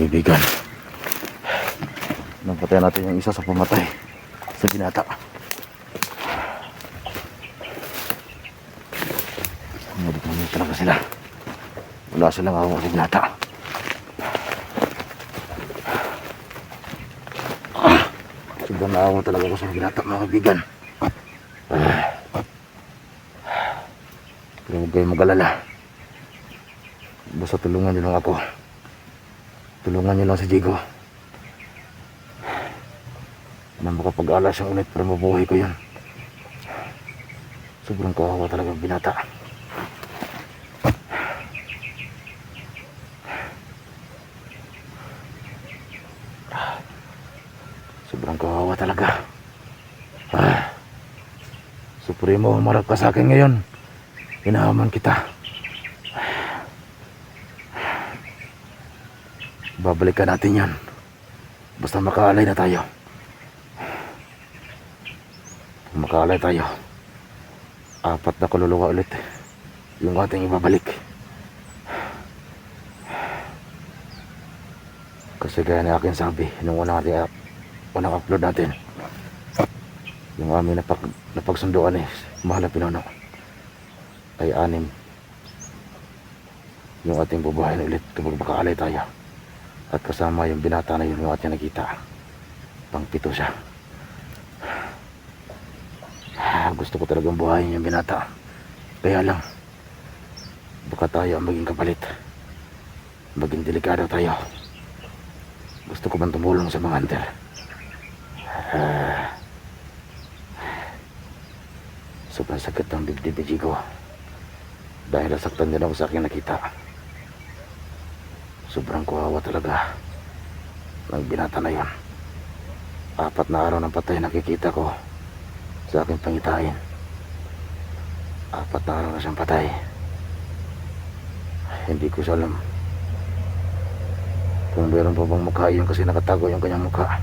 kaibigan. Napatay natin yung isa sa pumatay sa binata. Nagdito talaga sila. Wala silang awang sa binata. Sobrang naawa talaga ako sa binata, mga kaibigan. Pero huwag kayong mag-alala. Basta tulungan nyo lang ako. Tulungan nyo lang si Jigo na makapag-alas siyang ulit para mabuhay ko yun. Sobrang kawawa talaga ang binata. Sobrang kawawa talaga. Supremo, umarap ka sa akin ngayon. Hinahaman kita. Babalikan natin yan. Basta makaalay na tayo. Kung makaalay tayo, 4 na kaluluwa ulit yung ating ibabalik. Kasi gaya na akin sabi nung unang upload natin, yung aming napagsunduan mahal na pinuno ay 6 yung ating bubuhayin ulit kapag makaalay tayo. At kasama yung binata na yun yung ating nakita, pang 7 siya. Gusto ko talagang buhayin yung binata, kaya lang baka tayo ang maging kapalit, maging delikado tayo. Gusto ko bang tumulong sa mga hunter? Sobrang sakit ng dibdib ni Jigo dahil nasaktan din ako sa aking nakita. Sobrang kawawa talaga ng binata na yun. 4 na araw ng patay nakikita ko sa aking pangitain. 4 na araw na siyang patay. Hindi ko alam kung meron pa bang mukha yun kasi nakatago yung kanyang mukha.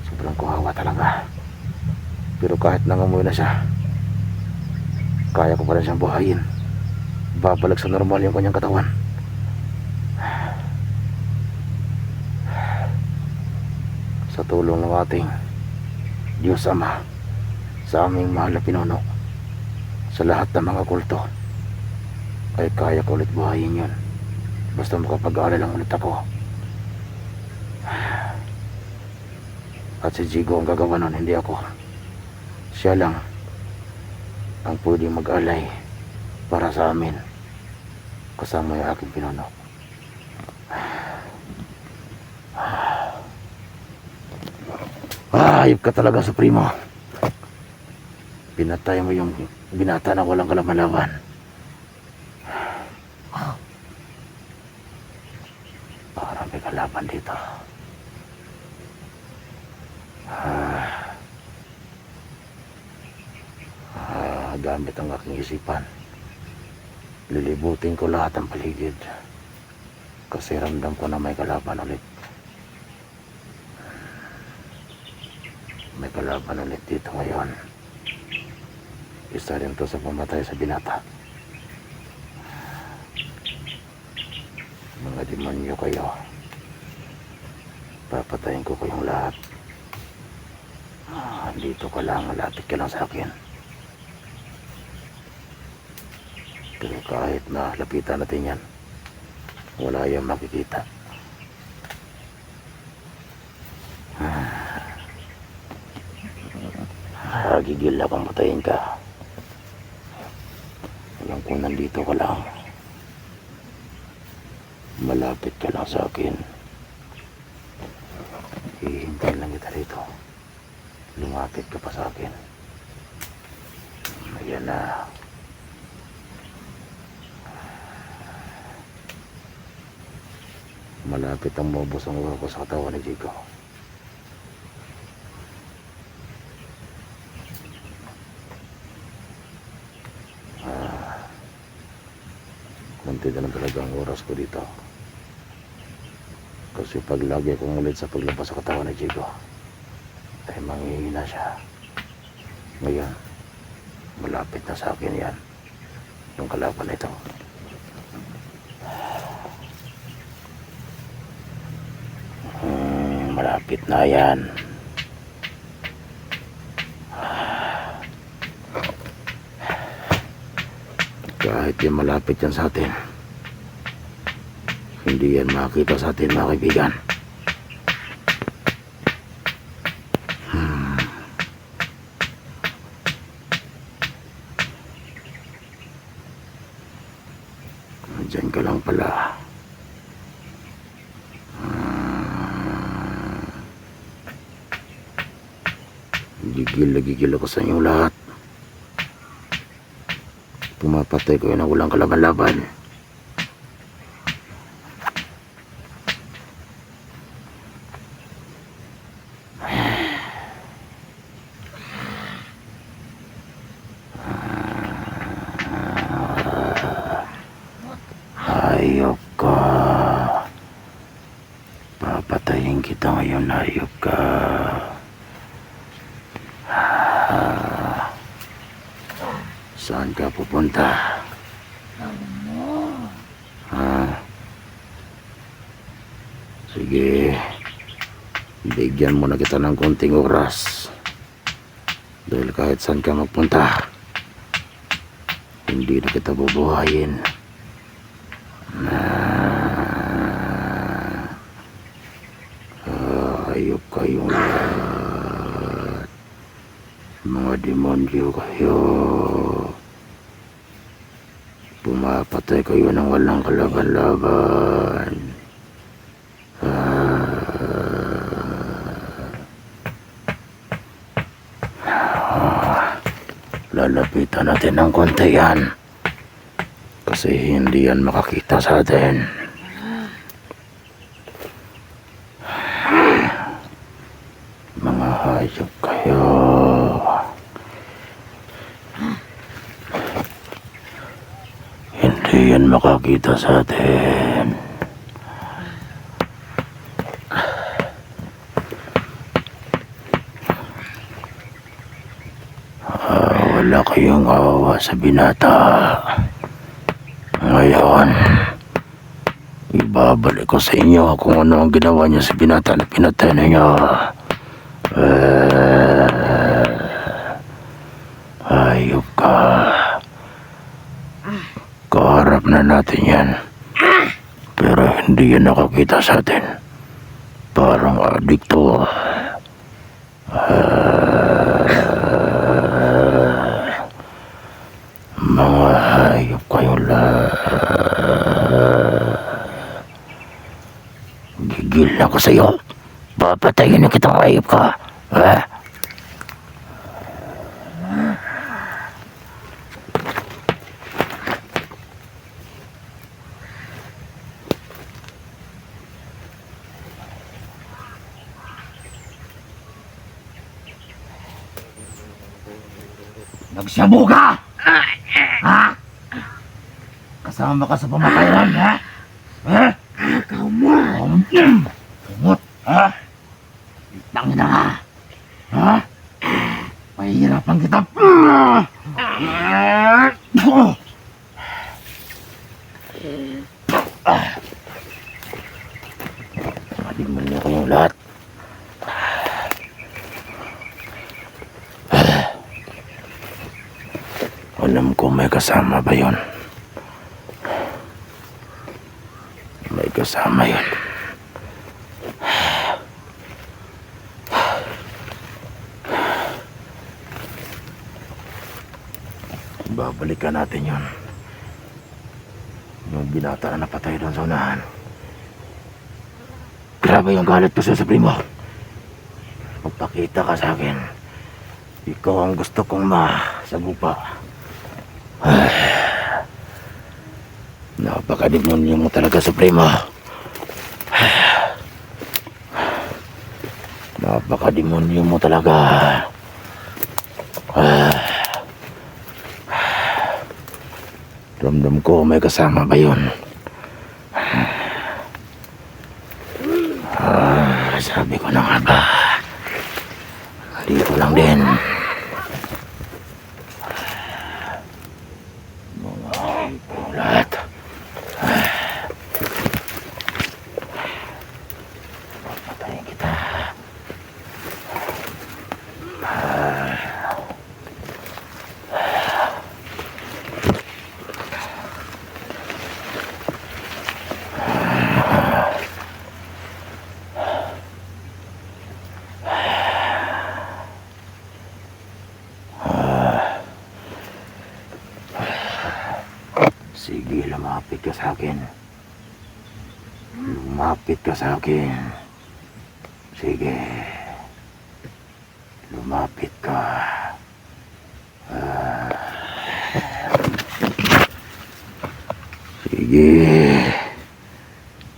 Sobrang kawawa talaga. Pero kahit nangamoy na siya, kaya ko pa rin siyang buhayin. Babalik sa normal yung kanyang katawan. Sa tulong ng ating Diyos Ama, sa aming mahal na pinuno, sa lahat ng mga kulto, ay kaya ko ulit buhayin yun. Basta makapag-aaral lang ulit ako. At si Jigo ang gagawa nun, hindi ako. Siya lang ang pwedeng mag-alay para sa amin, kasama yung aking pinuno. Ayop ka talaga, Supremo. Pinatay mo yung binata na walang kalaban-laban. Parang may kalaban dito. Gamit ang aking isipan, lilibutin ko lahat ng paligid kasi ramdam ko na may kalaban ulit. May kalaban ulit dito ngayon. Isa rin to sa pumatay sa binata. Mga demonyo kayo. Papatayin ko kayong lahat. Dito ka lang, malapit ka lang sa akin. Pero kahit na lapitan natin yan, wala yung makikita. Gigil akong patayin ka. Alam ko nandito ka lang. Malapit ka lang sa akin. Hihintay lang kita rito. Lumapit ka pa sa akin. Ayan na. Malapit ang mabos ang ulo ko sa katawan ni Jigo. Kunti na lang talaga ang oras ko dito. Kasi pag lagi akong ulit sa paglabas sa katawan ni Jigo, ay manghihina siya. Ngayon, malapit na sa akin yan, yung kalaban nito. malapit na yan. Kahit yan malapit yan sa atin, hindi yan makita sa atin mga kaibigan. Diyan ka lang pala. Gigil ako sa inyo lahat. Pumapatay ko na walang kalaban-laban. Hayop ka. Papatayin kita ngayon, hayop ka. Saan ka pupunta? Sige, bigyan mo na kita ng konting oras. Dahil kahit saan ka magpunta, hindi na kita bubuhayin. Ayop kayong lahat. Mga demonyo kayo. Pumapatay kayo ng walang kalaban-laban. Lalapitan natin ng konti yan. Kasi hindi yan makakita sa atin. Mga hayop kayo. Hindi yan makakita sa atin. Wala kayong awa sa binata. Ngayon, ibabalik ko sa inyo kung ano ang ginawa niya sa binata na pinatay ninyo. Hayop ka. Kaharap na natin yan. Pero hindi yan nakakita sa atin. Parang adikto. Mga hayop kayo lahat. Gigil na ako sa'yo. Papatayin na kitang hayop ka. Nagsyabo ka! Ha? Kasama ka sa pamatayan, ha? Ha? Ikaw mo! Kumot, ha? Itang na nga! Ha? Pahihirapan kita! Madigman niyo kayong lahat. Alam ko may kasama ba yun? May kasama yun. Babalikan natin yun. Yung binata na napatay doon sa unahan. Grabe yung galit ko sa primo. Magpakita ka sa akin. Ikaw ang gusto kong masagupa. Napakademonyo mo talaga, Supremo. Napakademonyo mo talaga. Ramdam ko may kasama ba yun? Sabi ko na nga ba, dito lang din. Lahat. Papatayin kita. Sige, lumapit ka sa akin. Lumapit ka sa akin. Sige. Lumapit ka. Sige.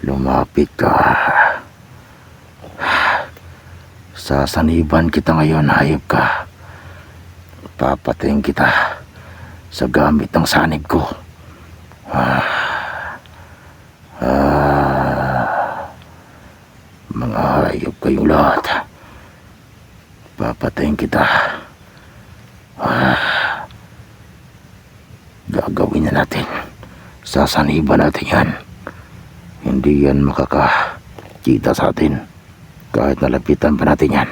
Lumapit ka. Sasaniban kita ngayon, hayop ka. Papatayin kita sa gamit ng sanib ko. Mga hayop kayong lahat. Papatayin kita. Gagawin na natin. Sasaniban natin yan. Hindi yan makakakita sa atin. Kahit nalapitan pa natin yan.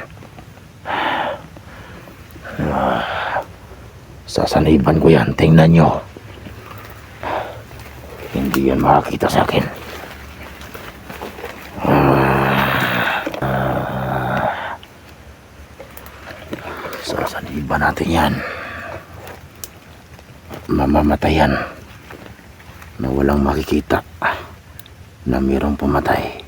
Sasaniban ko yan. Tingnan nyo. Hindi yan makakita sa akin. Sasaniban natin yan. Mamamatayan na walang makikita na mayroong pumatay.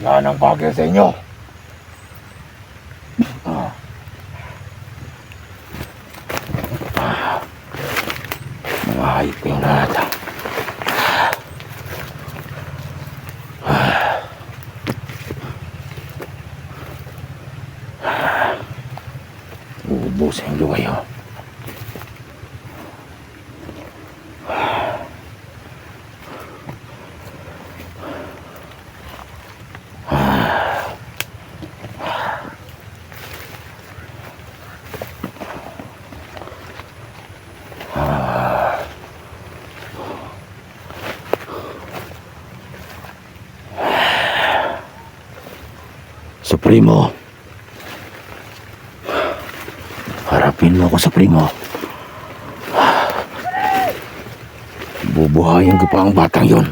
Yan ang bagay sa inyo. Mga hayop kayong lahat. Uubusin nyo kayo. Supremo, harapin mo ako, Supremo. Bubuhayin ko pa ang batang yun.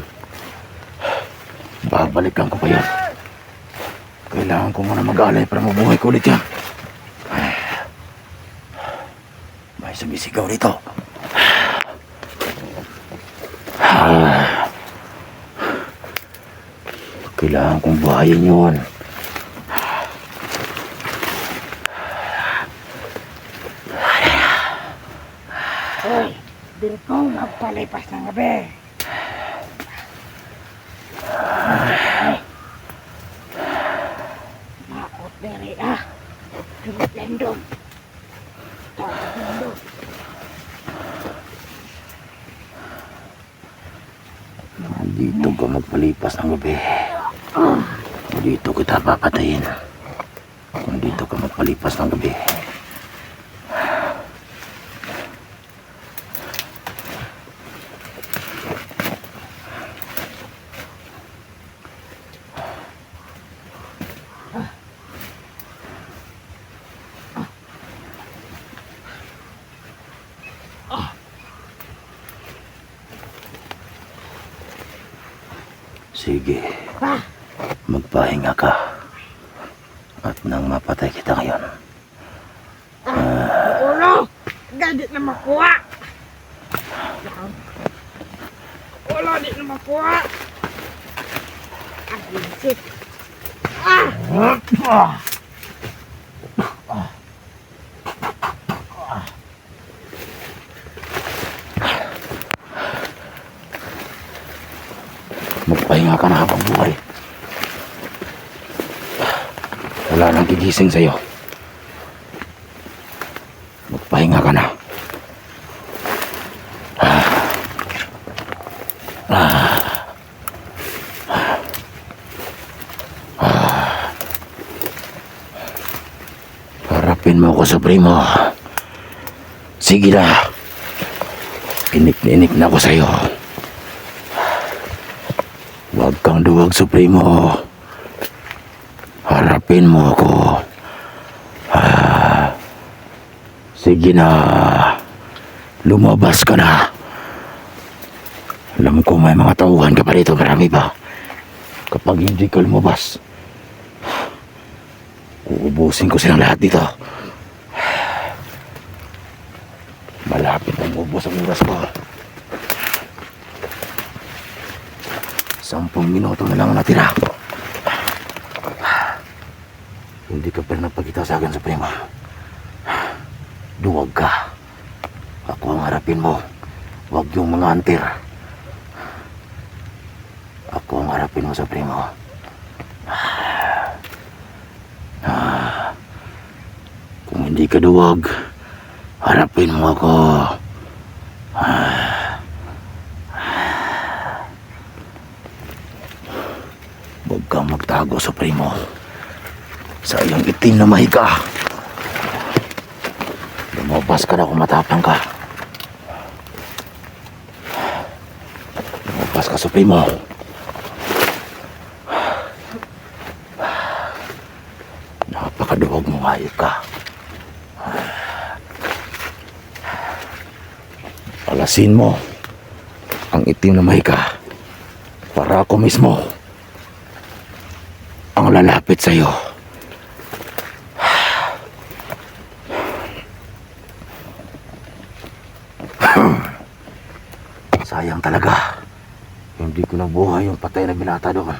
Babalikan ko pa yun. Kailangan ko muna mag-alay para mabuhay ko ulit yan. May sumisigaw rito. Kailangan kong buhayin yun. Hoy, di ko magpalipas ng gabi. Makot diri ah. Tumot lendong. Tumot lendong. Dito ka magpalipas ng gabi. Dito kita papatayin. Kung dito ka magpalipas ng gabi. Sige, magpahinga ka. At nang mapatay kita ngayon. Ulo! Gadit na makuha! Ulo, di na makuha! Ah, lisit! Ah! Magpahinga ka na habang buhay. Wala nang gigising sa'yo. Magpahinga ka na. Harapin mo ako, Supremo. Sige na. Inik na ako sa'yo. Huwag kang duwag, Supremo. Harapin mo ako. Sige na. Lumabas ka na. Alam ko may mga tauhan ka pa rito. Marami pa. Kapag hindi ka lumabas, uubusin ko silang lahat dito. Malapit ang ubos ang oras ko. 10 minuto na lang natira. Hindi ka pa rin nagpakita sa akin, Supremo. Duwag ka. Ako ang harapin mo. Huwag yung mga antir. Ako ang harapin mo, Supremo. Kung hindi ka duwag, harapin mo ako. Huwag kang magtago, Supremo. Sa iyong itim na mahika. Lumabas ka na kung matapang ka. Lumabas ka, Supremo. Napakaduwag mo, hayop ka. Palasin mo ang itim na mahika para ako mismo ang lalapit sa'yo. Sayang talaga. Hindi ko nabuhay yung patay na binata doon.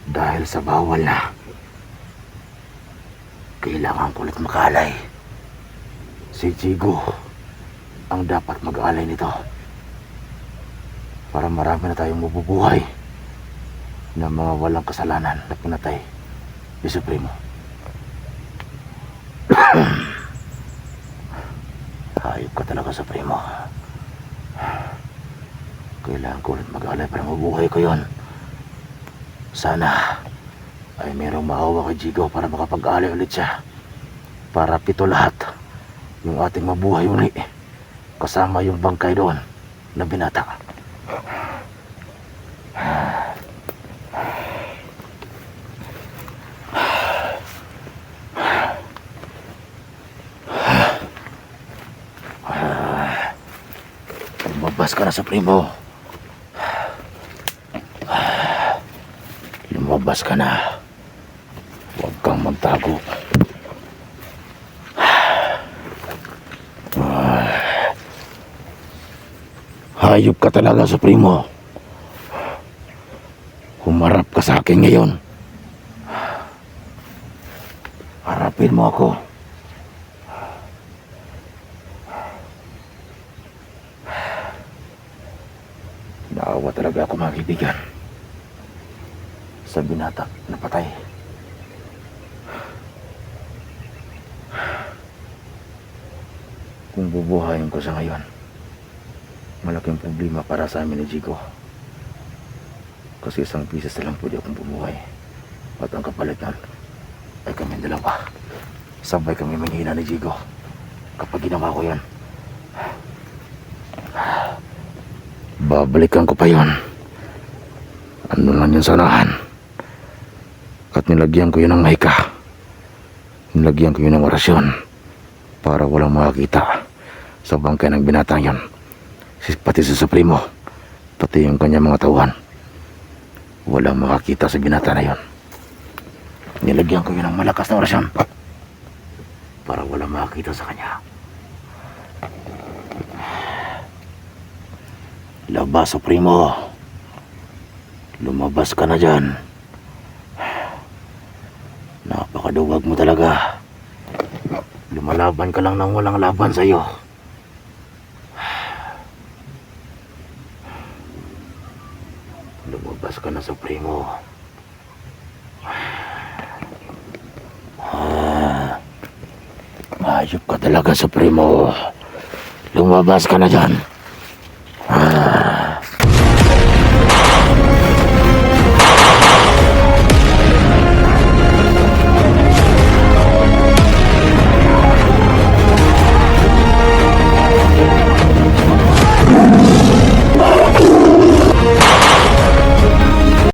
Dahil sa bawal na. Kailangan ko ulit makalay. Si Jigo ang dapat mag-aalay nito. Para marami na tayong mabubuhay na mga walang kasalanan na pinatay ni Supremo. Hayop ka talaga, Supremo. Kailangan ko ulit mag-alay para mabuhay ko yon. Sana ay merong maawa kay Jigo para makapag-alay ulit siya. Para 7 lahat yung ating mabuhay uli. Kasama yung bangkay doon na binata. Lumabas ka na, Supremo. Lumabas ka na. Huwag kang magtago. Hayop ka talaga, Supremo. Humarap ka sa akin ngayon. Harapin mo ako. Naawa talaga ako, mga kaibigan, sa binata na patay. Kung bubuhayin ko sa ngayon, malaking problema para sa amin ni Jigo. Kasi 1 piso na lang pwede akong bumuhay. At ang kapalit nun ay kami dalawa. Sabay kami manghina ni Jigo. Kapag ginawa ko yan, babalikan ko pa yon. Ano lang yun sa unahan. At nilagyan ko yun ng mahika. Nilagyan ko yun ng orasyon para walang makakita sa bangkay ng binatang yon. Pati sa Supremo, pati yung kanya mga tauhan, walang makakita sa binata na yon. Nilagyan ko yun ng malakas na orasyon para walang makakita sa kanya. Labas, Supremo. Lumabas ka na dyan. Napakaduwag mo talaga. Lumalaban ka lang nang walang laban sa'yo. Lumabas ka na, Supremo. Hayop ka talaga, Supremo. Lumabas ka na dyan.